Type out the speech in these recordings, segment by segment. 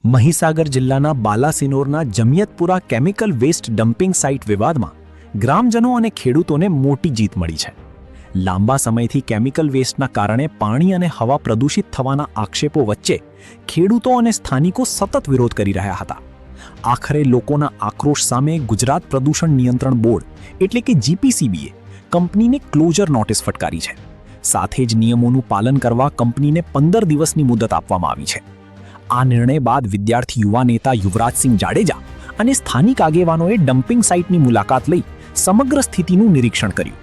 મહીસાગર જિલ્લાના બાલાસિનોરના જમિયતપુરા chemical waste dumping site વિવાદમાં ગ્રામજનો અને ખેડૂતોને મોટી જીત મળી છે. લાંબા સમયથી કેમિકલ વેસ્ટના કારણે પાણી અને હવા પ્રદૂષિત થવાના આક્ષેપો વચ્ચે ખેડૂતો અને સ્થાનિકો સતત વિરોધ કરી રહ્યા હતા. આખરે લોકોના આક્રોશ સામે ગુજરાત પ્રદૂષણ નિયંત્રણ બોર્ડ એટલે કે જીપીસીબીએ કંપનીને ક્લોઝર નોટિસ ફટકારી છે. સાથે જ નિયમોનું પાલન કરવા કંપનીને 15 દિવસની મુદત આપવામાં આવી છે. આ નિર્ણય બાદ વિદ્યાર્થી યુવા નેતા યુવરાજસિંહ જાડેજા અને સ્થાનિક આગેવાનોએ ડમ્પિંગ સાઇટની મુલાકાત લઈ સમગ્ર સ્થિતિનું નિરીક્ષણ કર્યું.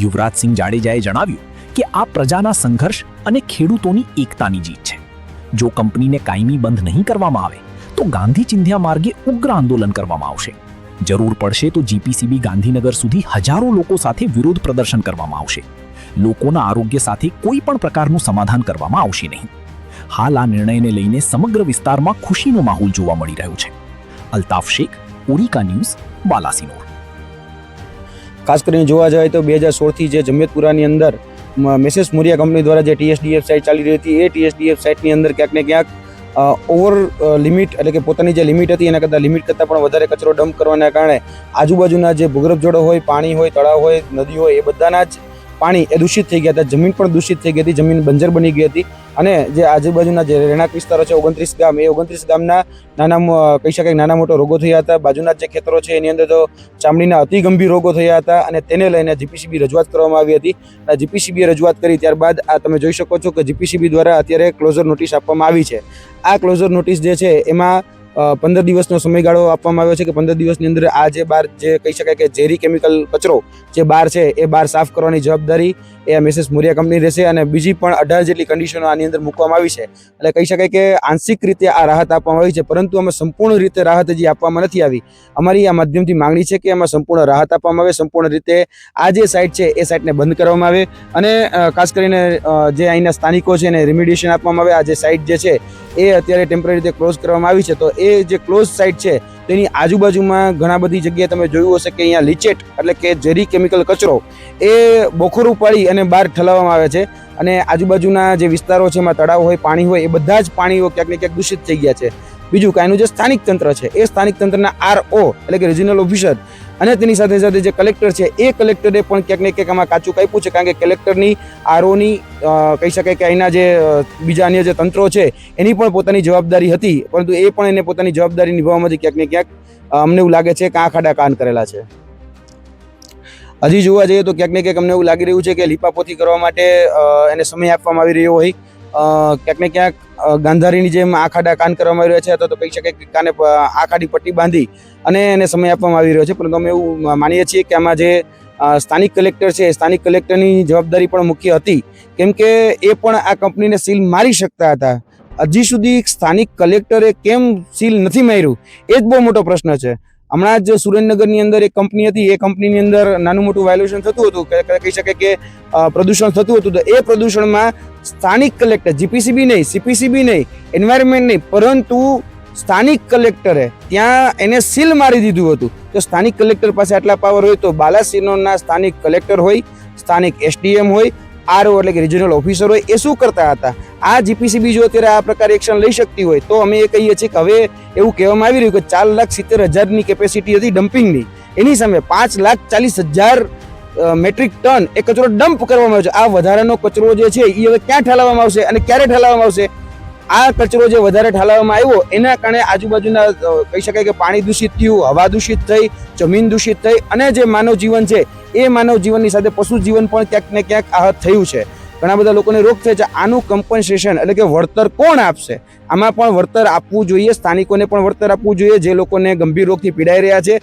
યુવરાજસિંહ જાડેજાએ જણાવ્યું કે આ પ્રજાના સંઘર્ષ અને ખેડૂતોની એકતાની જીત છે. જો કંપનીને કાયમી બંધ નહીં કરવામાં આવે તો ગાંધી ચિંધ્યા માર્ગે ઉગ્ર આંદોલન કરવામાં આવશે. જરૂર પડશે તો જીપીસીબી ગાંધીનગર સુધી હજારો લોકો સાથે વિરોધ પ્રદર્શન કરવામાં આવશે. લોકોના આરોગ્ય સાથે કોઈ પણ પ્રકારનું સમાધાન કરવામાં આવશે નહીં. હાલ આ નિર્ણયને લઈને સમગ્ર વિસ્તારમાં ખુશીનો માહોલ જોવા મળી રહ્યો છે. અલ્તાફ શેખ, ઓરિકા ન્યૂઝ, બાલાસિનોર. ખાસ કરીને જોવા જાય તો 2016થી જે જમિયતપુરાની અંદર મેસેજ મોરિયા કંપની દ્વારા જે ટીએસડીએફ સાઇટ ચાલી રહી હતી, એ ટીએસડીએફ સાઇટની અંદર ક્યાંક ને ક્યાંક ઓવર લિમિટ એટલે કે પોતાની જે લિમિટ હતી એના કરતાં લિમિટ કરતાં પણ વધારે કચરો ડમ્પ કરવાના કારણે આજુબાજુના જે ભૂગર્ભ જળો હોય, પાણી હોય, તળાવ હોય, નદી હોય, એ બધાના જ પાણી એ દૂષિત થઈ ગયા હતા. જમીન પણ દૂષિત થઈ ગઈ હતી, જમીન બંજર બની ગઈ હતી. અને જે આજુબાજુના જે રહેણાંક વિસ્તારો છે 29 ગામ, એ 29 ગામના કહી શકાય નાના મોટા રોગો થયા હતા. બાજુના જે ખેતરો છે એની અંદર તો ચામડીના અતિ ગંભીર રોગો થયા હતા અને તેને લઈને જીપીસીબી રજૂઆત કરવામાં આવી હતી. જીપીસીબીએ રજૂઆત કરી ત્યારબાદ આ તમે જોઈ શકો છો કે જીપીસીબી દ્વારા અત્યારે ક્લોઝર નોટિસ આપવામાં આવી છે. આ ક્લોઝર નોટિસ જે છે એમાં 15 દિવસનો સમયગાળો આપવામાં આવ્યો છે કે 15 દિવસની અંદર આ જે બહાર જે કહી શકાય કે ઝેરી કેમિકલ કચરો જે બહાર છે એ બહાર સાફ કરવાની જવાબદારી એ મેસેજ મોરિયા કંપની રહેશે. અને બીજી પણ 18 જેટલી કન્ડિશનો આની અંદર મૂકવામાં આવી છે. એટલે કહી શકાય કે આંશિક રીતે આ રાહત આપવામાં આવી છે, પરંતુ અમે સંપૂર્ણ રીતે રાહત હજી આપવામાં નથી આવી. અમારી આ માધ્યમથી માંગણી છે કે એમાં સંપૂર્ણ રાહત આપવામાં આવે, સંપૂર્ણ રીતે આ જે સાઇટ છે એ સાઇટને બંધ કરવામાં આવે અને ખાસ કરીને જે અહીંના સ્થાનિકો છે એને રિમિડિયેશન આપવામાં આવે. આ જે સાઇટ જે છે એ અત્યારે ટેમ્પરરી રીતે ક્લોઝ કરવામાં આવી છે. તો એ જે ક્લોઝ સાઇટ છે તેની આજુબાજુમાં ઘણા બધી જગ્યાએ તમે જોયું હશે કે અહીંયા લીચેટ એટલે કે ઝેરી કેમિકલ કચરો એ બોખરું પાડી અને બહાર ઠલાવવામાં આવે છે. અને આજુબાજુના જે વિસ્તારો છે એમાં તળાવ હોય, પાણી હોય, એ બધા જ પાણીઓ ક્યાંક ને ક્યાંક દૂષિત થઈ ગયા છે. બીજું કે એનું જે સ્થાનિક તંત્ર છે એ સ્થાનિક તંત્રના આરઓ એટલે કે રિજનલ ઓફિસર અને તેની સાથે સાથે જે કલેક્ટર છે એ કલેક્ટરે પણ ક્યાંક ને ક્યાંક આમાં કાચું કાપ્યું છે. કારણ કે કલેક્ટરની, આરઓની કહી શકાય કે અહીંના જે બીજા અન્ય જે તંત્રો છે એની પણ પોતાની જવાબદારી હતી, પરંતુ એ પણ એને પોતાની જવાબદારી નિભાવવામાંથી ક્યાંક ને ક્યાંક અમને એવું લાગે છે કે આ ખાડા કાન કરેલા છે. હજી જોવા જઈએ તો ક્યાંક ને ક્યાંક અમને એવું લાગી રહ્યું છે કે લીપાપોથી કરવા માટે એને સમય આપવામાં આવી રહ્યો હોય. ક્યાંક ને ક્યાંક ગાંધારીની જેમ આ ખાડા કાન કરવામાં આવી રહ્યા છે, અથવા તો કહી શકાય કે કાને આ ખાડી પટ્ટી બાંધી અને એને સમય આપવામાં આવી રહ્યો છે. પરંતુ અમે એવું માનીએ છીએ કે આમાં જે સ્થાનિક કલેક્ટર છે, સ્થાનિક કલેક્ટરની જવાબદારી પણ મુખ્ય હતી, કેમ કે એ પણ આ કંપનીને સીલ મારી શકતા હતા. હજી સુધી સ્થાનિક કલેક્ટરે કેમ સીલ નથી માર્યું એ જ બહુ મોટો પ્રશ્ન છે. હમણાં જ સુરેન્દ્રનગરની અંદર એક કંપની હતી, એ કંપનીની અંદર નાનું મોટું વાયોલેશન થતું હતું, કહી શકાય કે પ્રદૂષણ થતું હતું. તો એ પ્રદૂષણમાં સ્થાનિક કલેક્ટર, જીપીસીબી નહીં, સીપીસીબી નહીં, એન્વાયરમેન્ટ નહીં, પરંતુ સ્થાનિક કલેક્ટરે ત્યાં એને સીલ મારી દીધું હતું. તો સ્થાનિક કલેક્ટર પાસે આટલા પાવર હોય તો બાલાસિનોરના સ્થાનિક કલેક્ટર હોય, સ્થાનિક એસડીએમ હોય, આરઓ એટલે કે રિજનલ ઓફિસર હોય, એ શું કરતા હતા? આ જીપીસીબી જો અત્યારે આ પ્રકારે એક્શન લઈ શકતી હોય તો અમે એ કહીએ છીએ કે હવે એવું કહેવામાં આવી રહ્યું કે 4,70,000ની કેપેસિટી હતી ડમ્પિંગની, એની સામે 5,40,000 મેટ્રિક ટન એ કચરો ડમ્પ કરવામાં આવ્યો છે. આ વધારાનો કચરો જે છે એ હવે ક્યાં ઠાલવવામાં આવશે અને ક્યારે ઠાલવવામાં આવશે? આ કચરો જે વધારે ઠાલવવામાં આવ્યો એના કારણે આજુબાજુના કહી શકાય કે પાણી દૂષિત થયું, હવા દૂષિત થઈ, જમીન દૂષિત થઈ અને જે માનવ જીવન છે એ માનવ જીવનની સાથે પશુ જીવન પણ ક્યાંક ને ક્યાંક આહત થયું છે. ઘણા બધા લોકોને રોગ થાય છે. આનું કમ્પન્સેશન એટલે કે વળતર કોણ આપશે? આમાં પણ વળતર આપવું જોઈએ, સ્થાનિકોને પણ વળતર આપવું જોઈએ. જે લોકોને ગંભીર રોગથી પીડાઈ રહ્યા છે,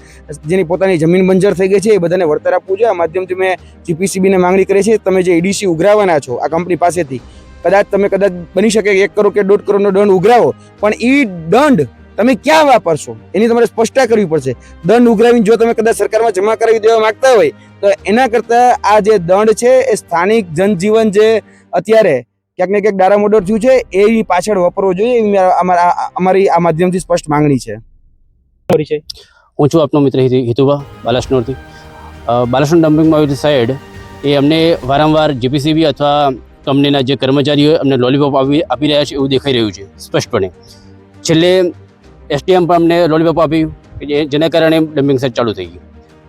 જેની પોતાની જમીન બંજર થઈ ગઈ છે, એ બધાને વળતર આપવું જોઈએ. આ માધ્યમથી મેં જીપીસીબીને માંગણી કરી છે, તમે જે ઈડીસી ઉઘરાવવાના છો આ કંપની પાસેથી, કદાચ બની શકે 1 કરોડ કે 1.5 કરોડનો દંડ ઉઘરાવો, પણ એ દંડ તમે ક્યાં વાપરશો એની તમારે સ્પષ્ટતા કરવી પડશે. દંડ ઉઘરાવીને જો તમે કદાચ સરકારમાં જમા કરાવી દેવા માંગતા હોય તો એના કરતાં આ જે દંડ છે એ સ્થાનિક જનજીવન જે અત્યારે ક્યાંક ને ક્યાંક ડારામોડર થયું છે એની પાછળ વાપરવો જોઈએ, એવી અમારી આ માધ્યમથી સ્પષ્ટ માંગણી છે. હું છું આપનો મિત્ર હિતુભા બાલાસિનોરથી. બાલાસિનોર ડમ્પિંગમાં આવેલી સાઇડ એ અમને વારંવાર જીપીસીબી અથવા કંપનીના જે કર્મચારીઓ અમને લોલીપોપ આપી રહ્યા છે એવું દેખાઈ રહ્યું છે સ્પષ્ટપણે. છેલ્લે એસટીએમ પણ અમને લોલીપોપ આપ્યું કે જેના કારણે ડમ્પિંગ સાઇટ ચાલુ થઈ ગઈ.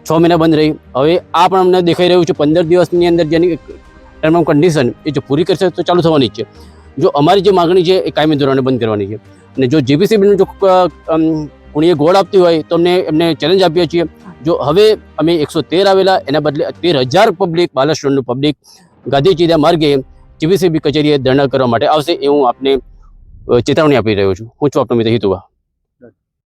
6 મહિના બંધ રહી. હવે આ પણ અમને દેખાઈ રહ્યું છે 15 દિવસની અંદર જેની ટર્મ ઓફ કન્ડિશન એ જો પૂરી કરશે તો ચાલુ થવાની જ છે. જો અમારી જે માગણી છે એ કાયમી ધોરણે બંધ કરવાની છે. અને જો જીપીસીબીનું જો કુણીએ ગોળ આપતી હોય તો એમને ચેલેન્જ આપીએ છીએ. જો હવે અમે 113 આવેલા એના બદલે 13,000 પબ્લિક બાલાસિનોરનું પબ્લિક ગાંધી ચીરા માર્ગે જીપીસીબી કચેરીએ ધરણા કરવા માટે આવશે એ હું આપને ચેતવણી આપી રહ્યો છું. હું છું આપનો મિત્ર હિતુભા.